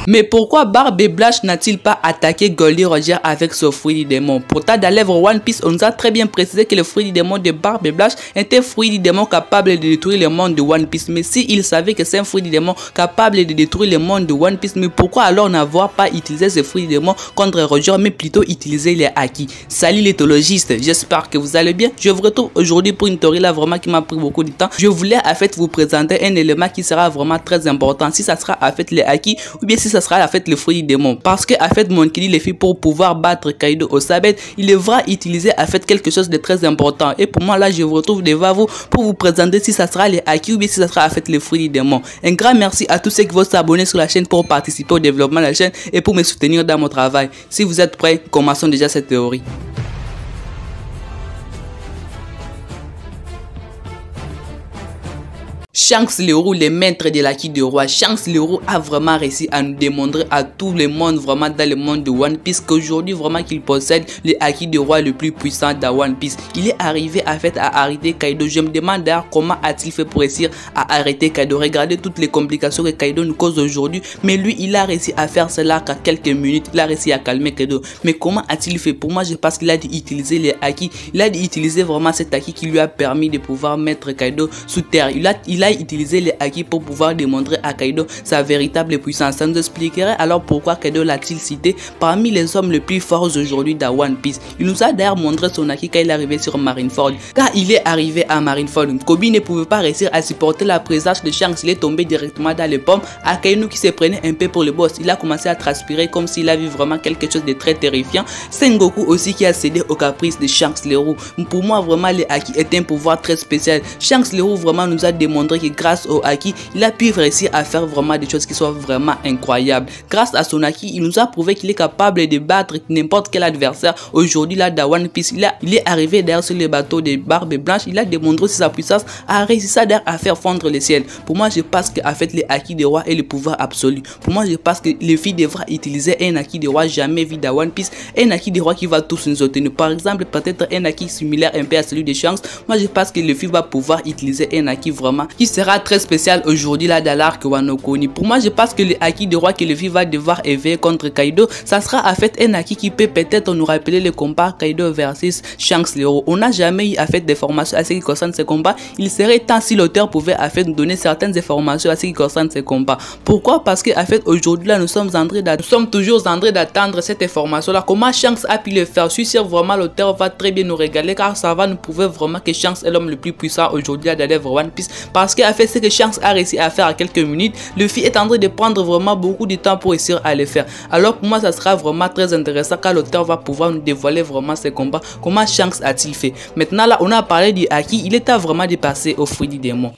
Mais pourquoi Barbe Blanche n'a-t-il pas attaqué Goldie Roger avec ce fruit du démon? Pourtant dans l'œuvre One Piece, on nous a très bien précisé que le fruit du démon de Barbe Blanche était un fruit du démon capable de détruire le monde de One Piece. Mais s'il savait que c'est un fruit du démon capable de détruire le monde de One Piece, mais pourquoi alors n'avoir pas utilisé ce fruit du démon contre Roger, mais plutôt utiliser les Haki? Salut les théologistes, j'espère que vous allez bien. Je vous retrouve aujourd'hui pour une théorie là vraiment qui m'a pris beaucoup de temps. Je voulais en fait vous présenter un élément qui sera vraiment très important, si ça sera en fait les Haki ou bien si ça sera en fait le fruit du démon. Parce que en fait Monkey D. Luffy, pour pouvoir battre Kaido au sabet, il devra utiliser en fait quelque chose de très important. Et pour moi là je vous retrouve devant vous pour vous présenter si ça sera les Haki ou bien si ça sera en fait le fruit du démon. Un grand merci à tous ceux qui vont s'abonner sur la chaîne pour participer au développement de la chaîne et pour me soutenir dans mon travail. Si vous êtes prêts, commençons déjà cette théorie. Shanks le Roux, le maître de l'Haki du roi. Shanks le Roux a vraiment réussi à nous démontrer à tout le monde, vraiment dans le monde de One Piece, qu'aujourd'hui vraiment qu'il possède le Haki du roi le plus puissant dans One Piece. Il est arrivé en fait à arrêter Kaido. Je me demande d'ailleurs comment a-t-il fait pour réussir à arrêter Kaido. Regardez toutes les complications que Kaido nous cause aujourd'hui, mais lui il a réussi à faire cela qu'à quelques minutes. Il a réussi à calmer Kaido. Mais comment a-t-il fait? Pour moi je pense qu'il a dû utiliser les Haki. Il a dû utiliser vraiment cet Haki qui lui a permis de pouvoir mettre Kaido sous terre. Il a utilisé les Haki pour pouvoir démontrer à Kaido sa véritable puissance. Ça nous expliquerait alors pourquoi Kaido l'a-t-il cité parmi les hommes les plus forts aujourd'hui dans One Piece. Il nous a d'ailleurs montré son Haki quand il est arrivé sur Marineford. Quand il est arrivé à Marineford, Kobe ne pouvait pas réussir à supporter la présence de Shanks. Il est tombé directement dans les pommes. Akainu qui se prenait un peu pour le boss, il a commencé à transpirer comme s'il a vu vraiment quelque chose de très terrifiant. Sengoku aussi qui a cédé au caprice de Shanks le Roux. Pour moi vraiment les Haki est un pouvoir très spécial. Shanks le Roux vraiment nous a démontré que grâce au Haki, il a pu réussir à faire vraiment des choses qui sont vraiment incroyables. Grâce à son Haki, il nous a prouvé qu'il est capable de battre n'importe quel adversaire. Aujourd'hui là dans One Piece, il est arrivé d'ailleurs sur le bateau de Barbe Blanche, il a démontré sa puissance, a réussi ça d'ailleurs à faire fondre le ciel. Pour moi je pense qu'en fait les Haki des rois est le pouvoir absolu. Pour moi je pense que Luffy devra utiliser un Haki des rois jamais vu dans One Piece, un Haki des rois qui va tous nous obtenir. Par exemple peut-être un Haki similaire un peu à celui de Shanks. Moi je pense que Luffy va pouvoir utiliser un Haki vraiment qui sera très spécial aujourd'hui là dans l'arc Wano Kuni. Pour moi je pense que le Haki de roi que Luffy va devoir éveiller contre Kaido, ça sera en fait un Haki qui peut peut-être nous rappeler le combat Kaido versus Shanks le Roux. On n'a jamais eu en fait des formations à ce qui concerne ce combat. Il serait temps si l'auteur pouvait en fait nous donner certaines informations à ce qui concerne ce combat. Pourquoi? Parce que en fait aujourd'hui là nous sommes toujours en train d'attendre cette information là. Comment Shanks a pu le faire? Je suis sûr vraiment l'auteur va très bien nous régaler car ça va nous prouver vraiment que Shanks est l'homme le plus puissant aujourd'hui là dans l'œuvre One Piece. Parce que en fait ce que Shanks a réussi à faire à quelques minutes, Luffy est en train de prendre vraiment beaucoup de temps pour réussir à le faire. Alors pour moi ça sera vraiment très intéressant car l'auteur va pouvoir nous dévoiler vraiment ce combat. Comment Shanks a-t-il fait? Maintenant là on a parlé du Haki, il est temps vraiment de passer au fruit du démon.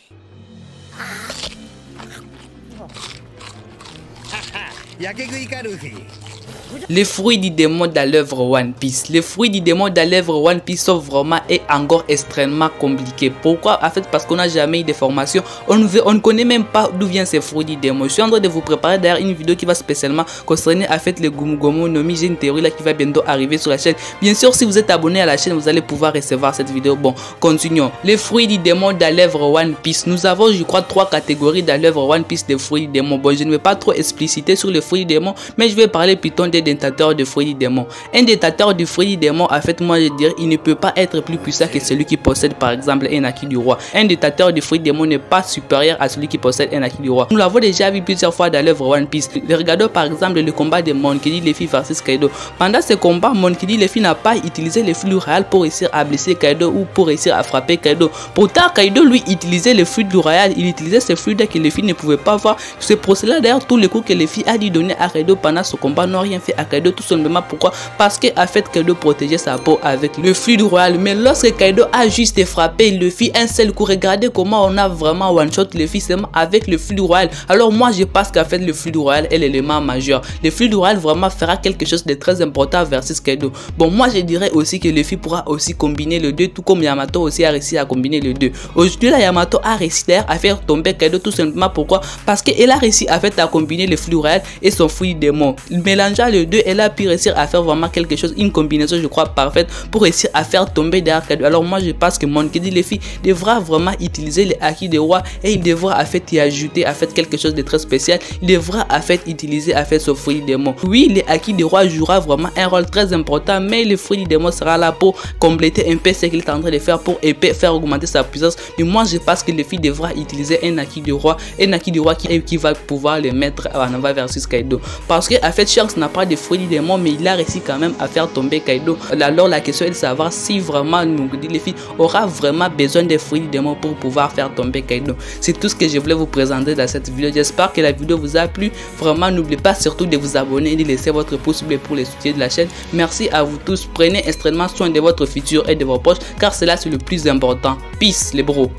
Les fruits du démon dans l'œuvre One Piece. Les fruits du démon dans l'œuvre One Piece sont vraiment et encore extrêmement compliqués. Pourquoi? En fait parce qu'on n'a jamais eu de formation. On ne connaît même pas d'où viennent ces fruits du démon. Je suis en train de vous préparer d'ailleurs une vidéo qui va spécialement concerner en fait les Gomu Gomu no Mi. J'ai une théorie là qui va bientôt arriver sur la chaîne. Bien sûr si vous êtes abonné à la chaîne vous allez pouvoir recevoir cette vidéo. Bon, continuons. Les fruits du démon dans l'œuvre One Piece. Nous avons je crois 3 catégories dans l'œuvre One Piece des fruits du démon. Bon je ne vais pas trop expliciter sur les fruits du démon mais je vais parler plutôt des détenteur de fruits du démon. Un détenteur du fruit du démon, en fait, moi je dirais, il ne peut pas être plus puissant que celui qui possède par exemple un Haki du roi. Un détenteur du fruit du démon n'est pas supérieur à celui qui possède un Haki du roi. Nous l'avons déjà vu plusieurs fois dans l'œuvre One Piece. Regardons par exemple le combat de Monkey D. Luffy versus Kaido. Pendant ce combat, Monkey D. Luffy n'a pas utilisé le flux royal pour réussir à blesser Kaido ou pour réussir à frapper Kaido. Pourtant, Kaido lui utilisait le flux du royal. Il utilisait ce flux que Luffy ne pouvait pas voir. C'est pour cela d'ailleurs tous les coups que Luffy a dû donner à Kaido pendant ce combat n'ont rien fait à Kaido, tout simplement. Pourquoi? Parce que en fait Kaido protégeait sa peau avec le flux du royal. Mais lorsque Kaido a juste frappé Luffy un seul coup, regardez comment on a vraiment one shot Luffy seulement avec le flux du royal. Alors moi je pense qu'en fait le flux du royal est l'élément majeur. Le flux du royal vraiment fera quelque chose de très important versus Kaido. Bon moi je dirais aussi que Luffy pourra aussi combiner les deux, tout comme Yamato aussi a réussi à combiner les deux. Aujourd'hui là Yamato a réussi d'ailleurs à faire tomber Kaido tout simplement. Pourquoi? Parce qu'il a réussi en fait à combiner le flux royal et son fruit démon. Mélangeant les le 2, elle a pu réussir à faire vraiment quelque chose, une combinaison je crois parfaite pour réussir à faire tomber derrière Kaido. Alors moi je pense que Monkey D. Luffy devra vraiment utiliser les Haki de Roi et il devra en fait y ajouter en fait quelque chose de très spécial. Il devra en fait utiliser en fait ce fruit du démon. Oui, les Haki de Roi jouera vraiment un rôle très important, mais le fruit du démon sera là pour compléter un peu ce qu'il est en train de faire pour faire augmenter sa puissance. Et moi je pense que Luffy devra utiliser un Haki de Roi, qui va pouvoir le mettre en avant versus Kaido. Parce que en fait Shanks n'a pas de fruit du démon, mais il a réussi quand même à faire tomber Kaido. Alors la question est de savoir si vraiment Monkey D. Luffy aura vraiment besoin des fruits du démon pour pouvoir faire tomber Kaido. C'est tout ce que je voulais vous présenter dans cette vidéo. J'espère que la vidéo vous a plu. Vraiment n'oubliez pas surtout de vous abonner et de laisser votre pouce bleu pour les soutiens de la chaîne. Merci à vous tous. Prenez extrêmement soin de votre futur et de vos proches car cela c'est le plus important. Peace les bros.